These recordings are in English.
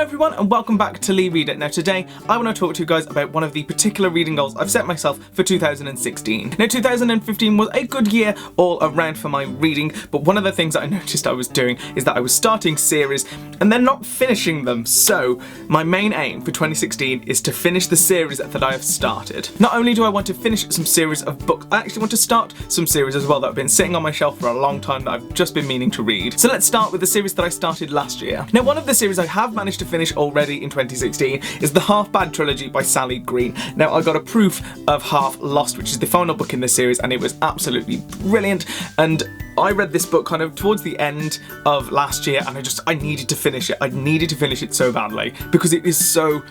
everyone and welcome back to LeeReader. Now today I want to talk to you guys about one of the particular reading goals I've set myself for 2016. Now 2015 was a good year all around for my reading, but one of the things that I noticed I was doing is that I was starting series and then not finishing them. So my main aim for 2016 is to finish the series that I have started. Not only do I want to finish some series of books, I actually want to start some series as well that have been sitting on my shelf for a long time that I've just been meaning to read. So let's start with the series that I started last year. Now one of the series I have managed to finish already in 2016 is the Halfback Trilogy by Sally Green. Now I got a proof of Half Lost, which is the final book in this series, and it was absolutely brilliant. And I read this book kind of towards the end of last year and I needed to finish it. I needed to finish it so badly because it is so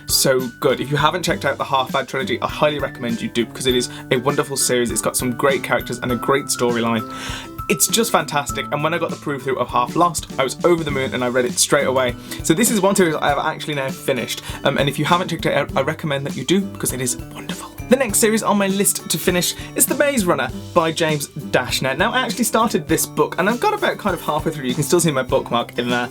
good. If you haven't checked out the Halfback Trilogy, I highly recommend you do because it is a wonderful series. It's got some great characters and a great storyline. It's just fantastic, and when I got the proof through of Half Lost, I was over the moon and I read it straight away. So this is one series I have actually now finished, and if you haven't checked it out, I recommend that you do because it is wonderful. The next series on my list to finish is The Maze Runner by James Dashner. Now I actually started this book and I've got about kind of halfway through. You can still see my bookmark in there,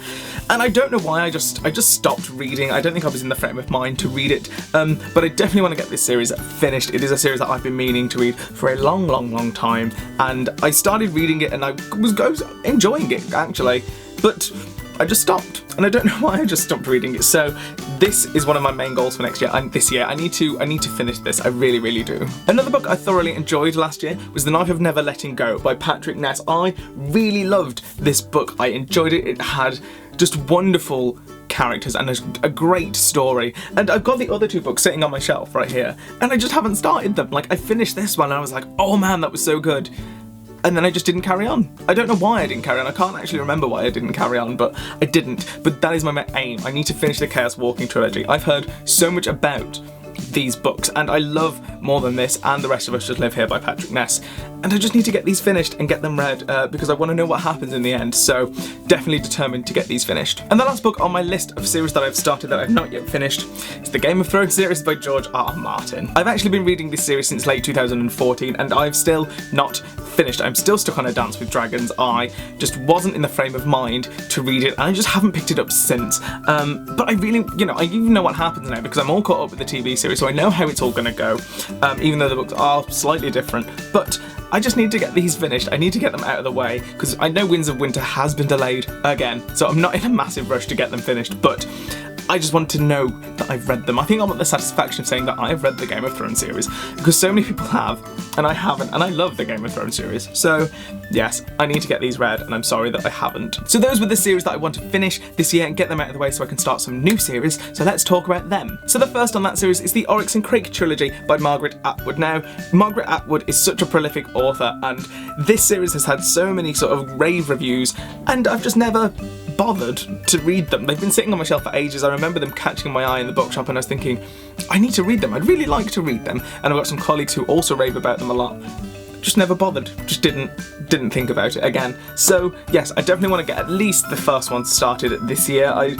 and I don't know why I just stopped reading. I don't think I was in the frame of mind to read it, but I definitely want to get this series finished. It is a series that I've been meaning to read for a long time, and I started reading it and I was enjoying it actually, but I just stopped, and I don't know why I just stopped reading it. So this is one of my main goals for next year, and this year I need to finish this. I really do. Another book I thoroughly enjoyed last year was The Knife of Never Letting Go by Patrick Ness. I really loved this book. I enjoyed it. It had just wonderful characters and a great story, and I've got the other two books sitting on my shelf right here and I just haven't started them. Like, I finished this one and I was like, oh man, that was so good. And then I just didn't carry on. I don't know why I didn't carry on. I can't actually remember why I didn't carry on, but I didn't. But that is my aim. I need to finish the Chaos Walking trilogy. I've heard so much about these books, and I love More Than This and The Rest of Us Just Live Here by Patrick Ness, and I just need to get these finished and get them read because I want to know what happens in the end, so definitely determined to get these finished. And the last book on my list of series that I've started that I've not yet finished is the Game of Thrones series by George R. Martin. I've actually been reading this series since late 2014 and I've still not finished. I'm still stuck on A Dance with Dragons. I just wasn't in the frame of mind to read it and I just haven't picked it up since. But I really, I even know what happens now because I'm all caught up with the TV series, so I know how it's all going to go, even though the books are slightly different. But I just need to get these finished. I need to get them out of the way because I know Winds of Winter has been delayed again, so I'm not in a massive rush to get them finished, but I just want to know that I've read them. I think I want the satisfaction of saying that I've read the Game of Thrones series because so many people have and I haven't, and I love the Game of Thrones series. So yes, I need to get these read and I'm sorry that I haven't. So those were the series that I want to finish this year and get them out of the way so I can start some new series, so let's talk about them. So the first on that series is the Oryx and Crake trilogy by Margaret Atwood. Now, Margaret Atwood is such a prolific author and this series has had so many sort of rave reviews and I've just never bothered to read them. They've been sitting on my shelf for ages. I remember them catching my eye in the bookshop and I was thinking, I need to read them. I'd really like to read them. And I've got some colleagues who also rave about them a lot. Just never bothered. Just didn't think about it again. So yes, I definitely want to get at least the first one started this year. I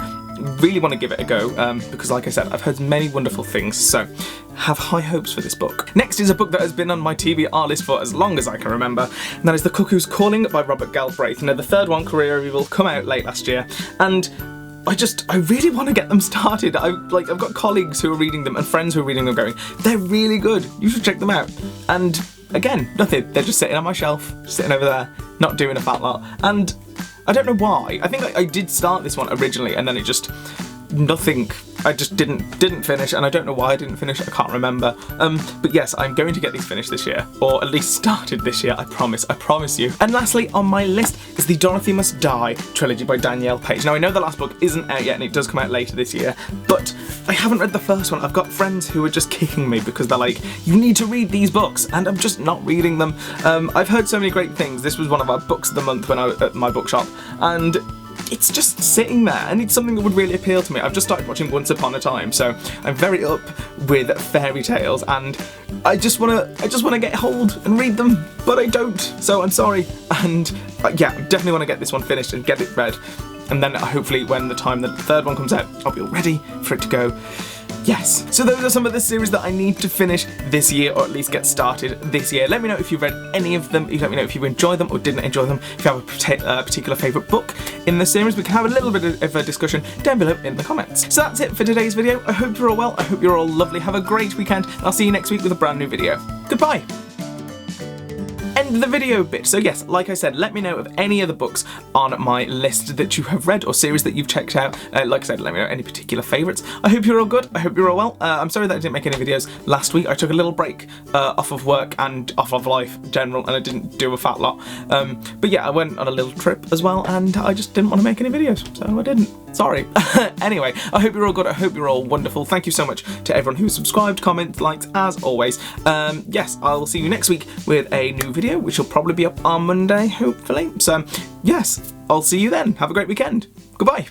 really want to give it a go because like I said, I've heard many wonderful things, so have high hopes for this book. Next is a book that has been on my TBR list for as long as I can remember, and that is The Cuckoos Calling by Robert Galbraith. Now the third one, Career of Evil, come out late last year, and I really want to get them started. I've got colleagues who are reading them and friends who are reading them going, they're really good, you should check them out. And again, nothing, they're just sitting on my shelf, sitting over there, not doing a fat lot. And I don't know why. I think I did start this one originally and then it just, nothing, I just didn't finish, and I don't know why I didn't finish, I can't remember. But yes, I'm going to get these finished this year, or at least started this year, I promise you. And lastly on my list is the Dorothy Must Die trilogy by Danielle Page. Now I know the last book isn't out yet and it does come out later this year, but I haven't read the first one. I've got friends who are just kicking me because they're like, you need to read these books, and I'm just not reading them. I've heard so many great things. This was one of our books of the month when I was at my bookshop, and it's just sitting there and it's something that would really appeal to me. I've just started watching Once Upon a Time, so I'm very up with fairy tales and I just want to get hold and read them, but I don't, so I'm sorry. And yeah, I definitely want to get this one finished and get it read, and then hopefully when the third one comes out, I'll be all ready for it to go. Yes, so those are some of the series that I need to finish this year, or at least get started this year. Let me know if you've read any of them. Let me know if you enjoyed them or didn't enjoy them. If you have a particular favourite book in the series, we can have a little bit of a discussion down below in the comments. So that's it for today's video. I hope you're all well. I hope you're all lovely. Have a great weekend. And I'll see you next week with a brand new video. Goodbye. End the video bit. So yes, like I said, let me know of any other books on my list that you have read or series that you've checked out. Like I said, let me know any particular favourites. I hope you're all good. I hope you're all well. I'm sorry that I didn't make any videos last week. I took a little break off of work and off of life in general, and I didn't do a fat lot. But yeah, I went on a little trip as well, and I just didn't want to make any videos, so I didn't. Sorry. Anyway, I hope you're all good. I hope you're all wonderful. Thank you so much to everyone who subscribed, commented, liked, as always. Yes, I will see you next week with a new video, which will probably be up on Monday, hopefully. So, yes, I'll see you then. Have a great weekend. Goodbye.